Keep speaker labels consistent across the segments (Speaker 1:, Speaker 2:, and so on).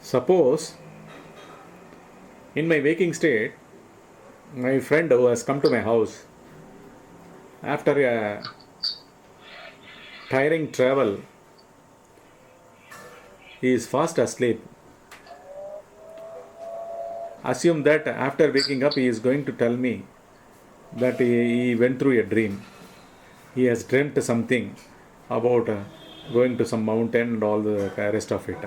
Speaker 1: Suppose in my waking state, my friend who has come to my house after a tiring travel, he is fast asleep. Assume that after waking up, he is going to tell me that he went through a dream. He has dreamt something about going to some mountain and all the rest of it,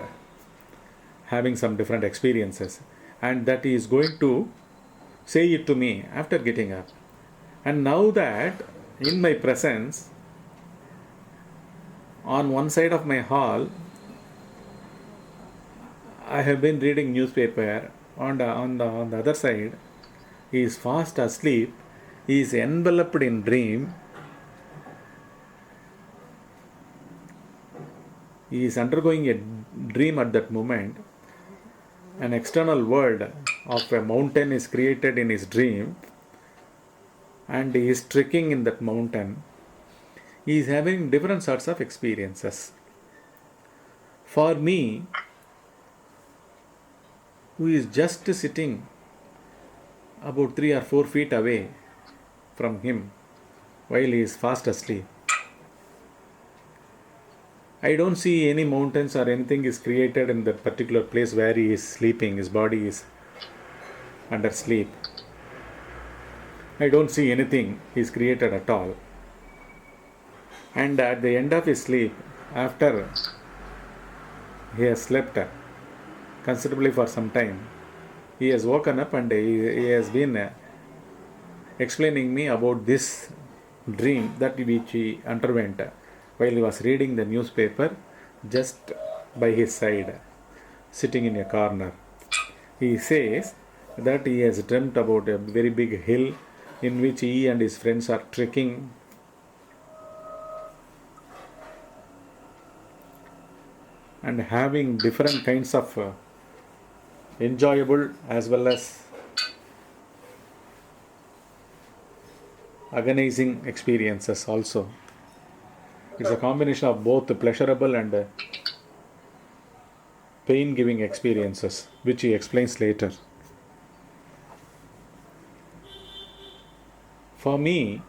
Speaker 1: having some different experiences, and that he is going to say it to me after getting up. And now that in my presence, on one side of my hall, I have been reading newspaper. On the other side, he is fast asleep. He is enveloped in dream. He is undergoing a dream at that moment. An external world of a mountain is created in his dream, and he is trekking in that mountain. He is having different sorts of experiences. For me, who is just sitting about 3 or 4 feet away from him while he is fast asleep, I don't see any mountains or anything is created in that particular place where he is sleeping. His body is under sleep. I don't see anything is created at all. And at the end of his sleep, after he has slept considerably for some time, he has woken up and he has been explaining me about this dream that which he underwent while he was reading the newspaper just by his side, sitting in a corner. He says that he has dreamt about a very big hill in which he and his friends are trekking, and having different kinds of enjoyable as well as agonizing experiences also. It's a combination of both pleasurable and pain-giving experiences, which he explains later. For me,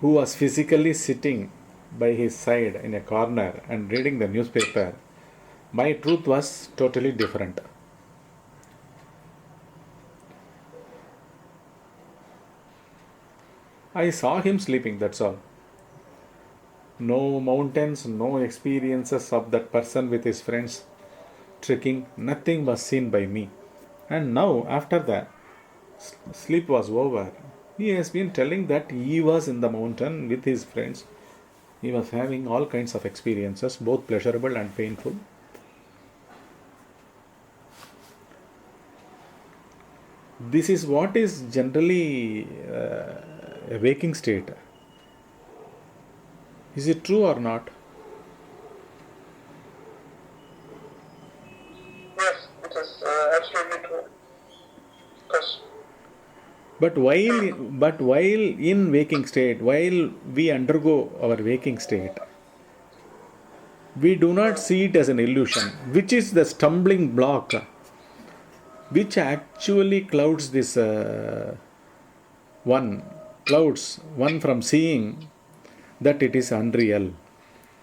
Speaker 1: who was physically sitting by his side in a corner and reading the newspaper, my truth was totally different. I saw him sleeping, that's all. No mountains, no experiences of that person with his friends trekking, nothing was seen by me. And now, after that, sleep was over. He has been telling that he was in the mountain with his friends. He was having all kinds of experiences, both pleasurable and painful. This is what is generally a waking state. Is it true or not?
Speaker 2: Yes, it is absolutely true. Because
Speaker 1: But while in waking state, while we undergo our waking state, we do not see it as an illusion, which is the stumbling block, which actually clouds this clouds one from seeing that it is unreal,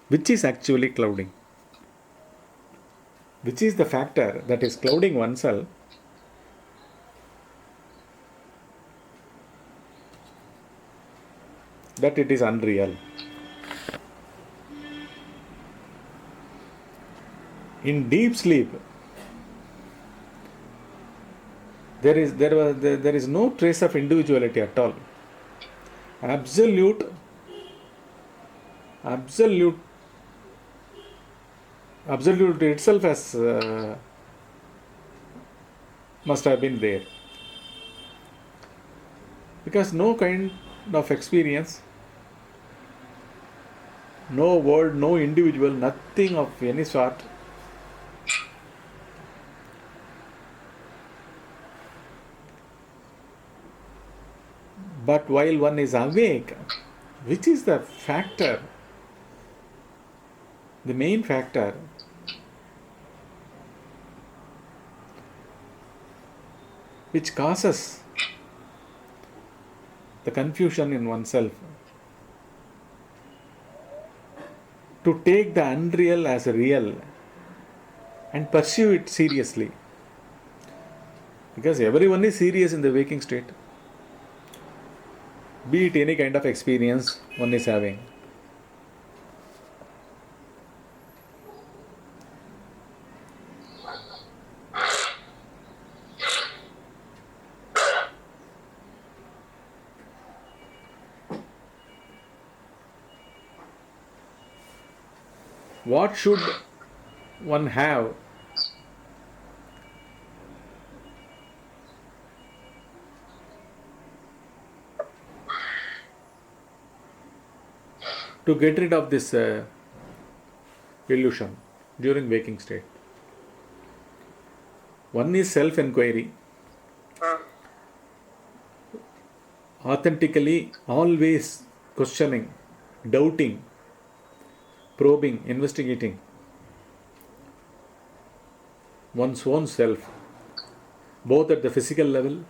Speaker 1: which is actually clouding, which is the factor that is clouding oneself. That it is unreal. In deep sleep, there is no trace of individuality at all. Absolute itself has must have been there, because no kind of experience No world, no individual, nothing of any sort. But while one is awake, which is the factor, the main factor, which causes the confusion in oneself, to take the unreal as real and pursue it seriously. Because everyone is serious in the waking state, be it any kind of experience one is having. What should one have to get rid of this illusion during waking state? One is self-inquiry. Authentically, always questioning, doubting, probing, investigating one's own self, both at the physical level.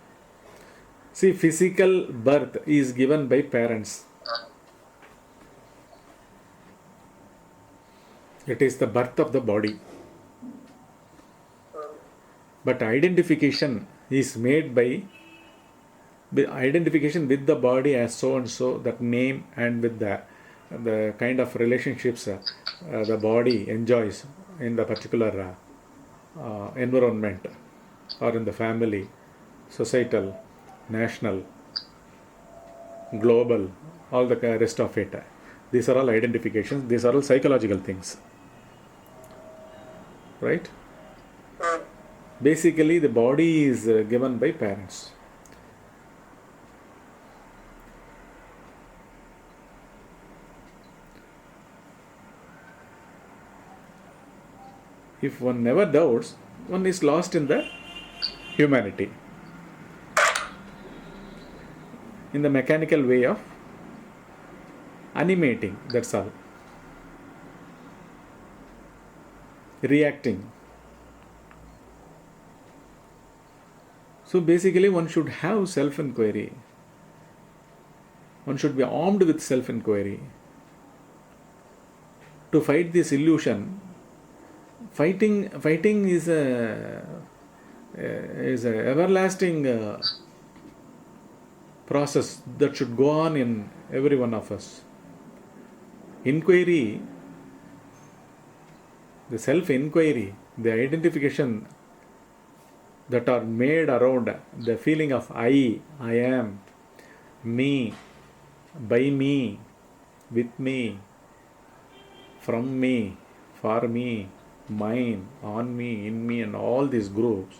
Speaker 1: See, physical birth is given by parents. It is the birth of the body. But identification is made by identification with the body as so and so, that name, and with the kind of relationships the body enjoys in the particular environment, or in the family, societal, national, global, all the rest of it. These are all identifications, these are all psychological things. Right? Basically, the body is given by parents. If one never doubts, one is lost in the humanity, in the mechanical way of animating, that's all. Reacting. So basically, one should have self-inquiry. One should be armed with self-inquiry to fight this illusion. Fighting is a everlasting process that should go on in every one of us. Inquiry, the self-inquiry, the identification that are made around the feeling of I am, me, by me, with me, from me, for me, mine, on me, in me, and all these groups.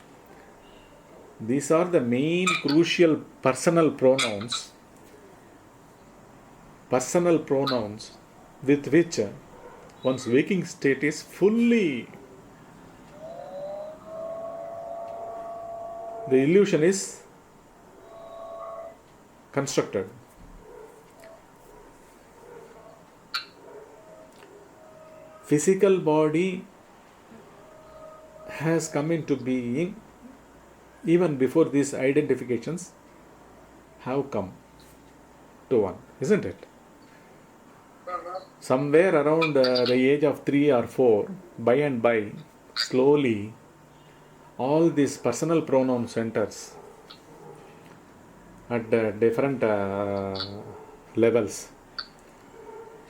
Speaker 1: These are the main crucial personal pronouns with which one's waking state is fully, the illusion is constructed. Physical body has come into being even before these identifications have come to one, isn't it? Somewhere around the age of 3 or 4, by and by, slowly, all these personal pronoun centers at different levels,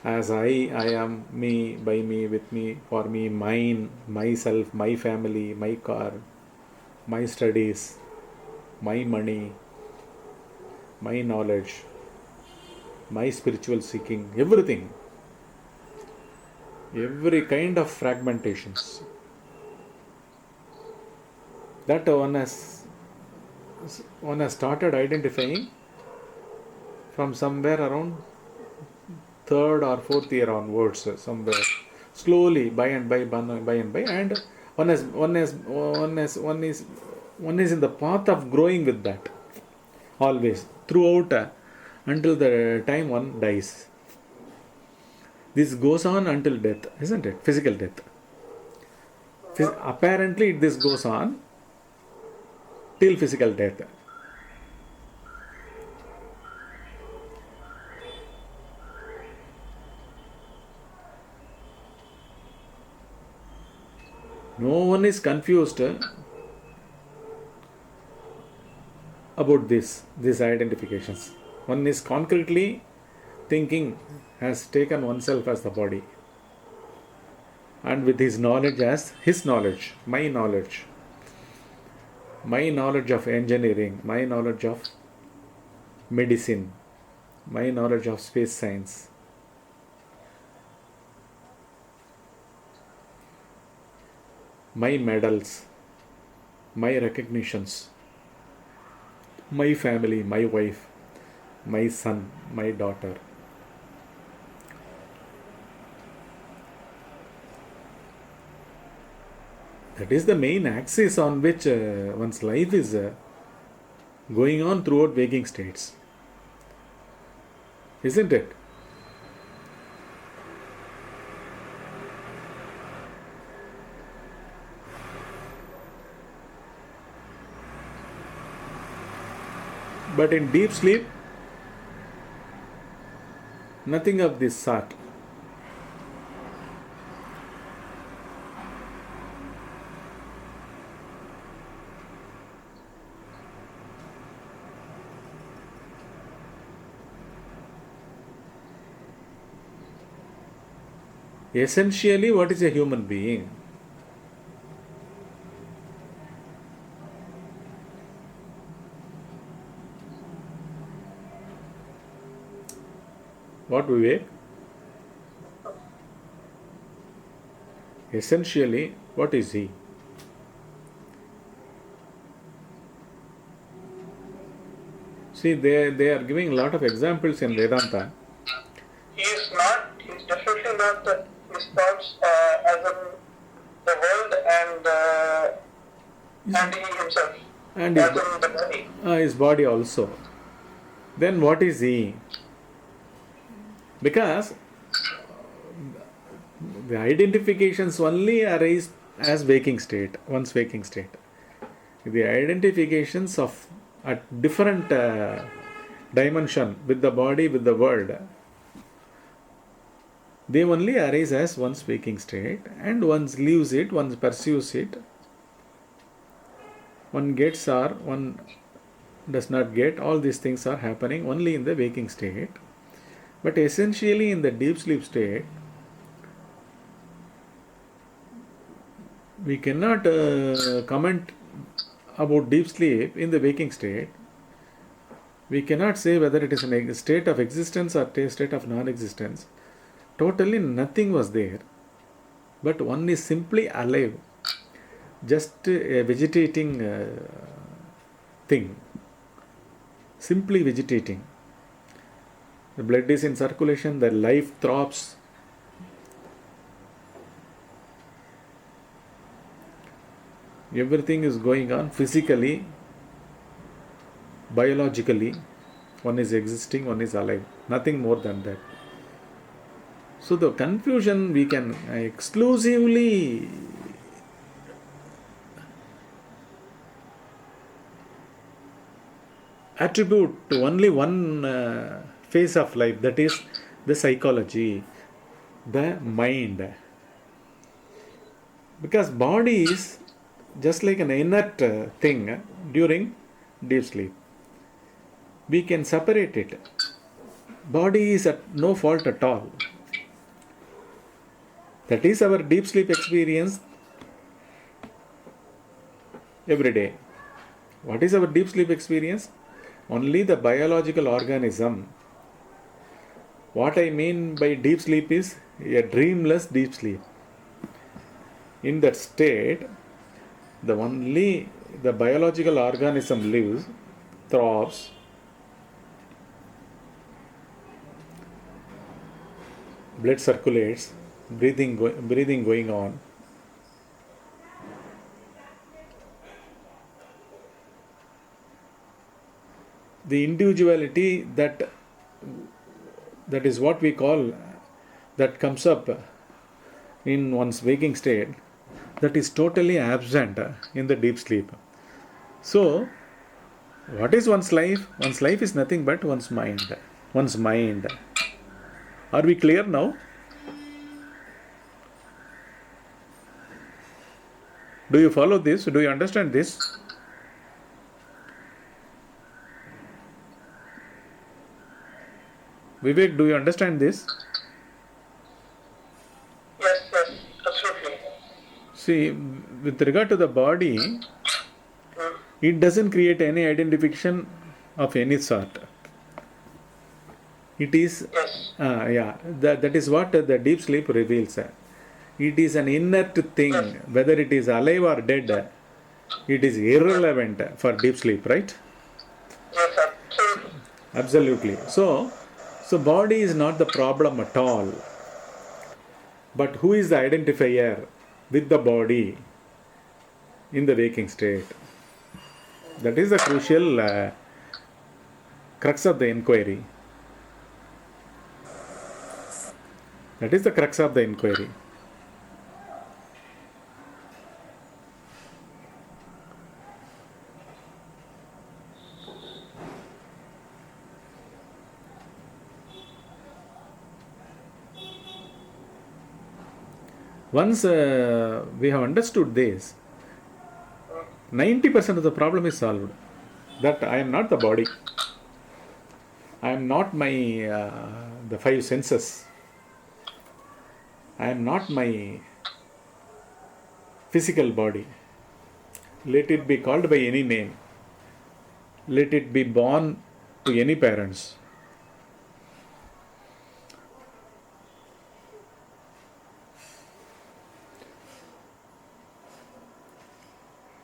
Speaker 1: as I am, me, by me, with me, for me, mine, myself, my family, my car, my studies, my money, my knowledge, my spiritual seeking, everything, every kind of fragmentations that one has started identifying from somewhere around third or fourth year onwards, somewhere slowly, by and by, and one is in the path of growing with that, always throughout, until the time one dies. This goes on until death, isn't it? Physical death. Apparently, this goes on till physical death. No one is confused about these identifications. One is concretely thinking, has taken oneself as the body, and with his knowledge as his knowledge, my knowledge of engineering, my knowledge of medicine, my knowledge of space science, my medals, my recognitions, my family, my wife, my son, my daughter. That is the main axis on which one's life is going on throughout waking states. Isn't it? But in deep sleep, nothing of this sort. Essentially, what is a human being? What, Vivek? Essentially, what is he? See, they are giving a lot of examples in Vedanta.
Speaker 2: He's definitely not his thoughts as in the world and he himself.
Speaker 1: And
Speaker 2: as in the body.
Speaker 1: His body also. Then what is he? Because the identifications only arise as waking state, one's waking state. The identifications of at different dimension with the body, with the world, they only arise as one's waking state, and one leaves it, one pursues it, one gets or one does not get. All these things are happening only in the waking state. But essentially in the deep sleep state, we cannot comment about deep sleep in the waking state. We cannot say whether it is a state of existence or a state of non-existence. Totally nothing was there. But one is simply alive. Just a vegetating thing. Simply vegetating. The blood is in circulation, the life throbs. Everything is going on physically, biologically. One is existing, one is alive. Nothing more than that. So the confusion we can exclusively attribute to only one phase of life, that is the psychology, the mind. Because body is just like an inert thing during deep sleep. We can separate it. Body is at no fault at all. That is our deep sleep experience every day. What is our deep sleep experience? Only the biological organism. What I mean by deep sleep is a dreamless deep sleep. In that state, the biological organism lives, throbs, blood circulates, breathing going on. The individuality that is what we call, that comes up in one's waking state, that is totally absent in the deep sleep. So, what is one's life? One's life is nothing but one's mind. One's mind. Are we clear now? Do you follow this? Do you understand this? Vivek, do you understand this?
Speaker 2: Yes, absolutely.
Speaker 1: See, with regard to the body, it doesn't create any identification of any sort. It is,
Speaker 2: Yes.
Speaker 1: that is what the deep sleep reveals. It is an inert thing, whether it is alive or dead, it is irrelevant for deep sleep, right?
Speaker 2: Yes, absolutely.
Speaker 1: Absolutely. So body is not the problem at all. But who is the identifier with the body in the waking state? That is the crucial crux of the inquiry. That is the crux of the inquiry. Once we have understood this, 90% of the problem is solved. That I am not the body. I am not my the five senses. I am not my physical body. Let it be called by any name. Let it be born to any parents.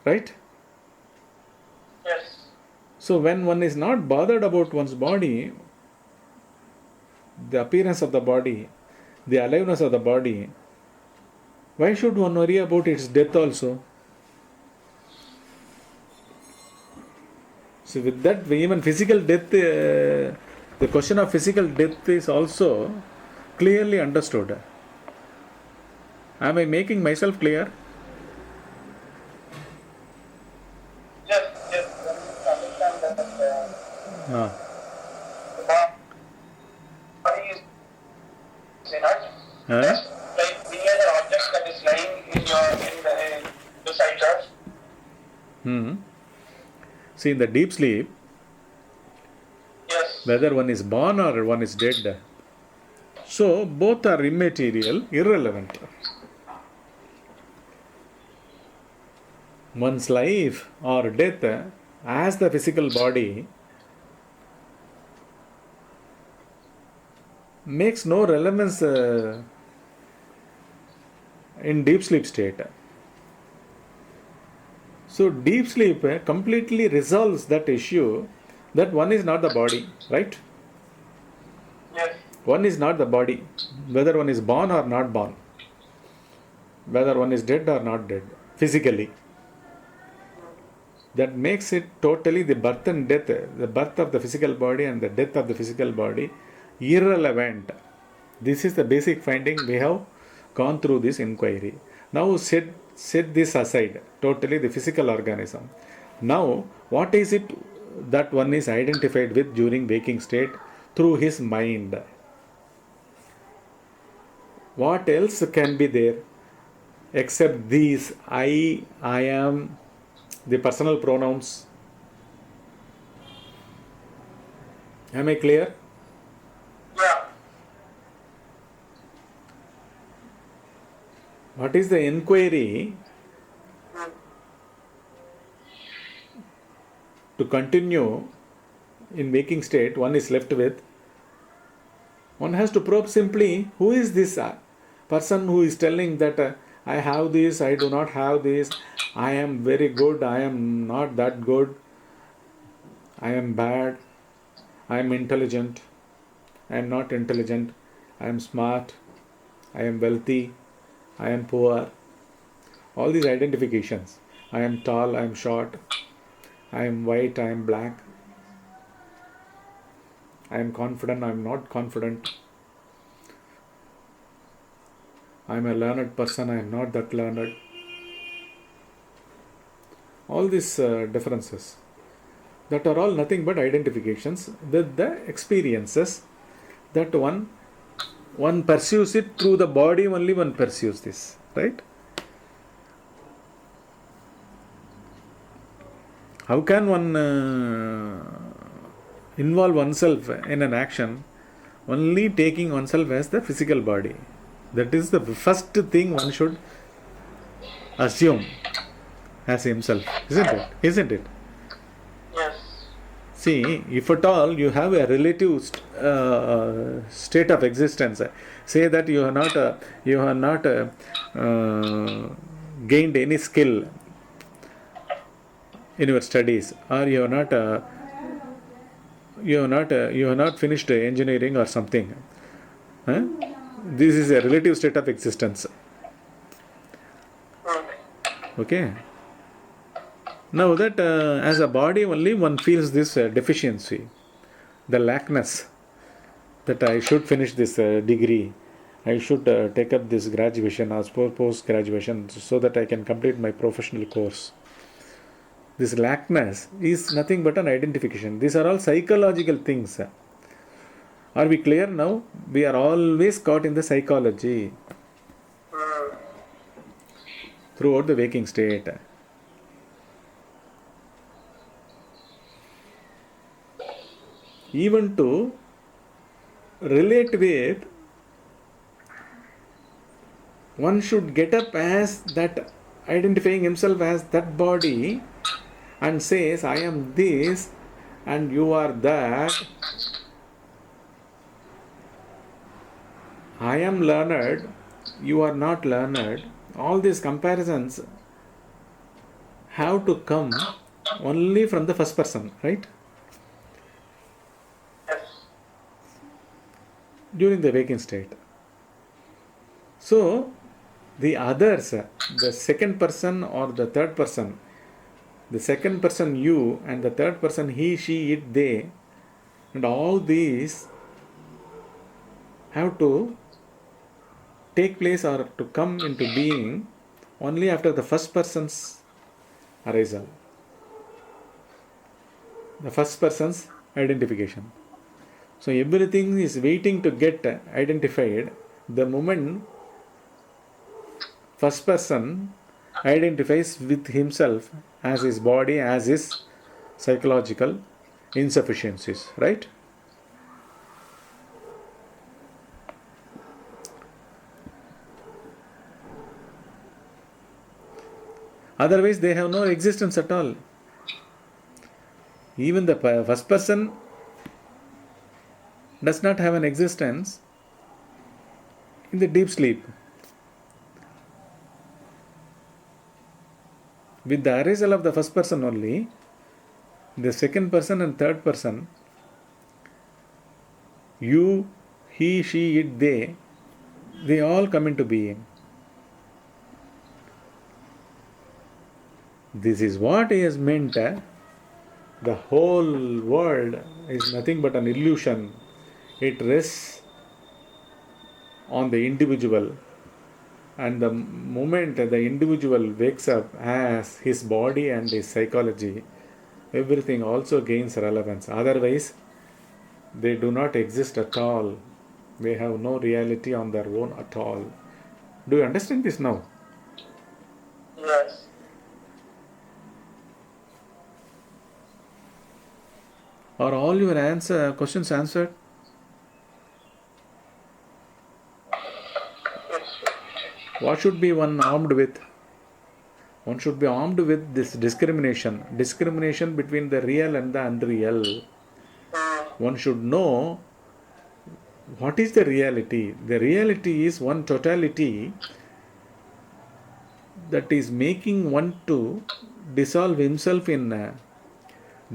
Speaker 1: Right?
Speaker 2: Yes.
Speaker 1: So when one is not bothered about one's body, the appearance of the body, the aliveness of the body, why should one worry about its death also? So with that, even physical death, the question of physical death is also clearly understood. Am I making myself clear?
Speaker 2: Yes, understand that
Speaker 1: Ah.
Speaker 2: the body is inert.
Speaker 1: Huh?
Speaker 2: Yes, like any other object that is lying in beside us.
Speaker 1: See, in the deep sleep,
Speaker 2: Yes.
Speaker 1: whether one is born or one is dead, so both are immaterial, irrelevant. One's life or death as the physical body makes no relevance in deep sleep state. So deep sleep completely resolves that issue, that one is not the body, right?
Speaker 2: Yes.
Speaker 1: One is not the body, whether one is born or not born, whether one is dead or not dead, physically. That makes it totally the birth and death, the birth of the physical body and the death of the physical body, irrelevant. This is the basic finding we have gone through this inquiry. Now set this aside, totally the physical organism. Now, what is it that one is identified with during waking state? Through his mind. What else can be there except these I am, the personal pronouns? Am I clear?
Speaker 2: Yeah.
Speaker 1: What is the inquiry to continue in waking state? One is left with, one has to probe simply, who is this person who is telling that I have this, I do not have this, I am very good, I am not that good, I am bad, I am intelligent, I am not intelligent, I am smart, I am wealthy, I am poor. All these identifications. I am tall, I am short, I am white, I am black. I am confident, I am not confident. I am a learned person, I am not that learned. All these differences, that are all nothing but identifications with the experiences that one pursues it through the body. Only one pursues this, right? How can one involve oneself in an action only taking oneself as the physical body? That is the first thing one should assume as himself, isn't it? Isn't it?
Speaker 2: Yes.
Speaker 1: See, if at all you have a relative state of existence, say that you have not gained any skill in your studies, or you have not finished engineering or something. Huh? This is a relative state of existence. Okay. Now that as a body only one feels this deficiency, the lackness, that I should finish this degree, I should take up this graduation or post graduation so that I can complete my professional course. This lackness is nothing but an identification. These are all psychological things. Are we clear now? We are always caught in the psychology throughout the waking state. Even to relate with, one should get up as that, identifying himself as that body, and says, I am this and you are that. I am learned, you are not learned. All these comparisons have to come only from the first person, right? During the waking state. So, the others, the second person or the third person, the second person you and the third person he, she, it, they, and all these have to take place or to come into being only after the first person's arisal, the first person's identification. So everything is waiting to get identified the moment first person identifies with himself as his body, as his psychological insufficiencies, right? Otherwise they have no existence at all. Even the first person does not have an existence in the deep sleep. With the arisal of the first person only, the second person and third person, you, he, she, it, they all come into being. This is what he has meant. The whole world is nothing but an illusion. It rests on the individual, and the moment the individual wakes up as his body and his psychology, everything also gains relevance. Otherwise, they do not exist at all. They have no reality on their own at all. Do you understand this now?
Speaker 2: Yes.
Speaker 1: Are all your questions answered? What should be one armed with? One should be armed with this discrimination between the real and the unreal. One should know what is the reality. The reality is one totality that is making one to dissolve himself in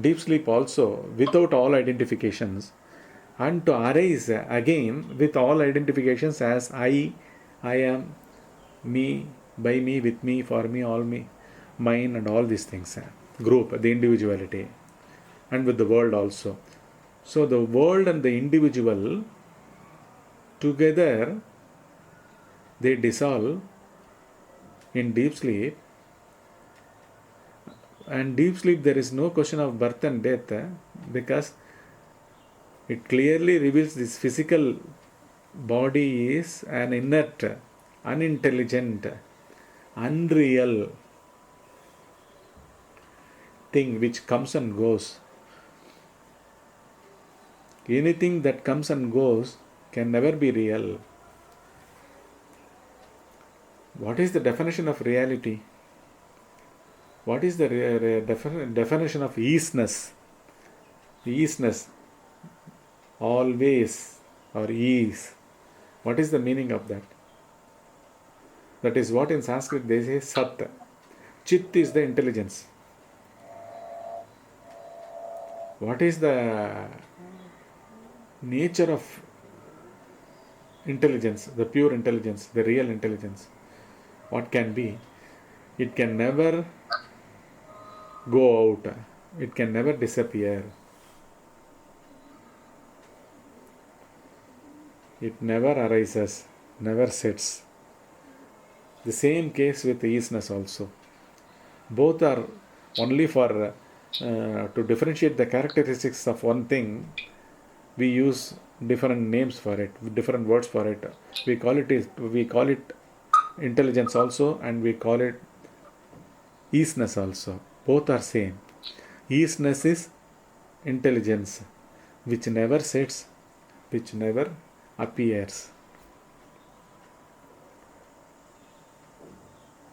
Speaker 1: deep sleep also without all identifications, and to arise again with all identifications as I I am, me, by me, with me, for me, all me, mine, and all these things. Group, the individuality, and with the world also. So the world and the individual together, they dissolve in deep sleep. And deep sleep, there is no question of birth and death, because it clearly reveals this physical body is an inert, unintelligent, unreal thing which comes and goes. Anything that comes and goes can never be real. What is the definition of reality? What is the definition of easiness? Easiness, always, or ease. What is the meaning of that? That is what in Sanskrit they say Sat. Chit is the intelligence. What is the nature of intelligence, the pure intelligence, the real intelligence? What can be? It can never go out. It can never disappear. It never arises, never sets. The same case with easiness also. Both are only for to differentiate the characteristics of one thing. We use different names for it, different words for it. We call it intelligence also, and we call it easiness also. Both are same. Easiness is intelligence, which never sets, which never appears.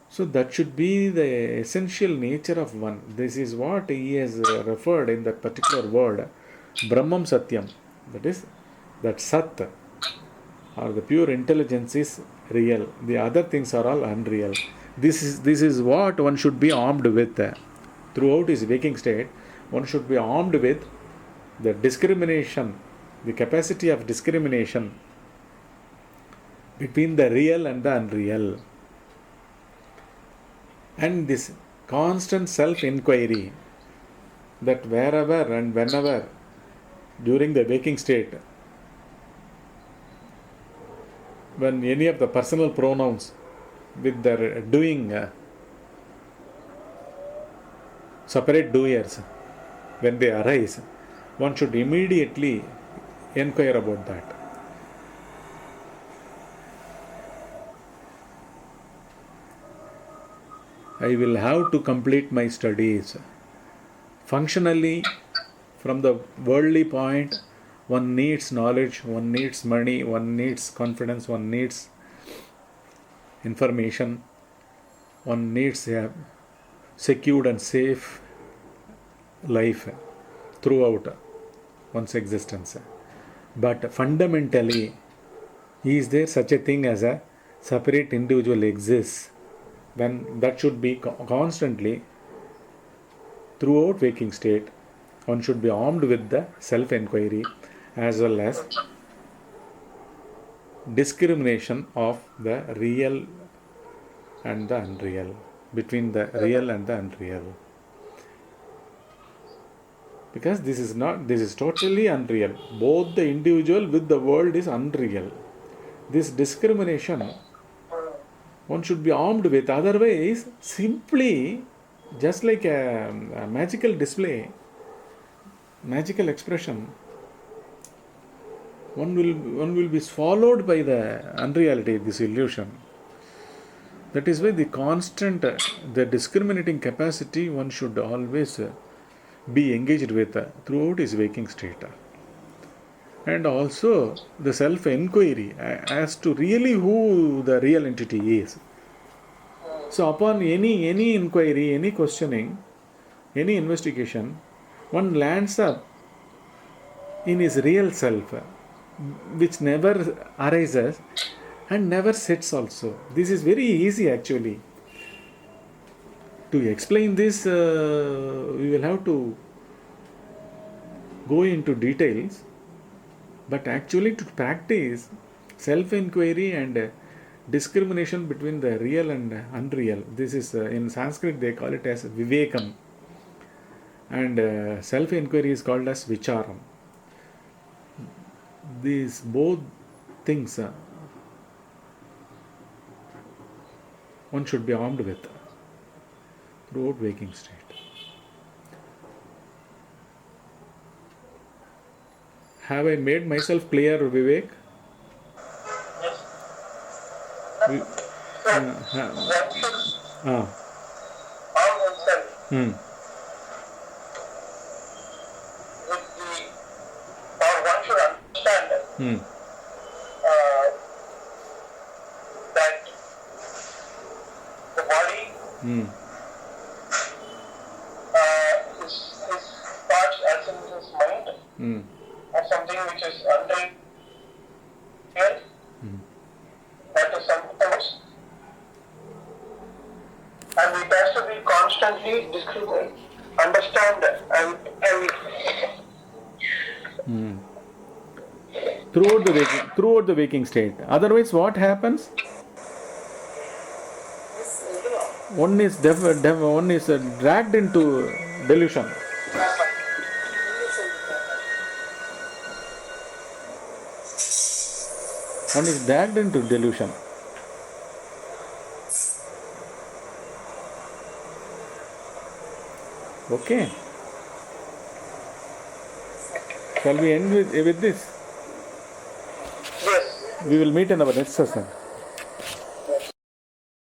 Speaker 1: So that should be the essential nature of one. This is what he has referred in that particular word, Brahmam Satyam. That is, that Sat, or the pure intelligence, is real. The other things are all unreal. This is what one should be armed with. Throughout his waking state, one should be armed with the discrimination, the capacity of discrimination between the real and the unreal. And this constant self-inquiry, that wherever and whenever during the waking state, when any of the personal pronouns with their doing, separate doers, when they arise, one should immediately inquire about that. I will have to complete my studies. Functionally, from the worldly point, one needs knowledge, one needs money, one needs confidence, one needs information, one needs a secured and safe life throughout one's existence. But fundamentally, is there such a thing as a separate individual exists? Then that should be constantly throughout waking state. One should be armed with the self-inquiry as well as discrimination of the real and the unreal, between the real and the unreal. Because this is totally unreal. Both the individual with the world is unreal. This discrimination one should be armed with, otherwise simply just like a magical display, magical expression, one will be swallowed by the unreality, this illusion. That is why the discriminating capacity one should always be engaged with throughout his waking state. And also the self-inquiry as to really who the real entity is. So upon any inquiry, any questioning, any investigation, one lands up in his real self, which never arises and never sets also. This is very easy actually. To explain this, we will have to go into details. But actually to practice self-inquiry and discrimination between the real and unreal. This is in Sanskrit they call it as Vivekam, and self-inquiry is called as Vicharam. These both things one should be armed with throughout waking state. Have I made myself clear, Vivek?
Speaker 2: Yes.
Speaker 1: We-
Speaker 2: One should
Speaker 1: ah,
Speaker 2: arm himself
Speaker 1: hmm,
Speaker 2: with or one should understand
Speaker 1: hmm,
Speaker 2: that the body,
Speaker 1: hmm,
Speaker 2: his parts as in his mind,
Speaker 1: hmm,
Speaker 2: are something which is unreal. That is something else. And it has to be constantly discriminate, understand and
Speaker 1: hmm. Throughout the waking state. Otherwise, what happens? One is dragged into delusion. One is dragged into delusion. Okay. Shall we end with this?
Speaker 2: yes.
Speaker 1: We will meet in our next session.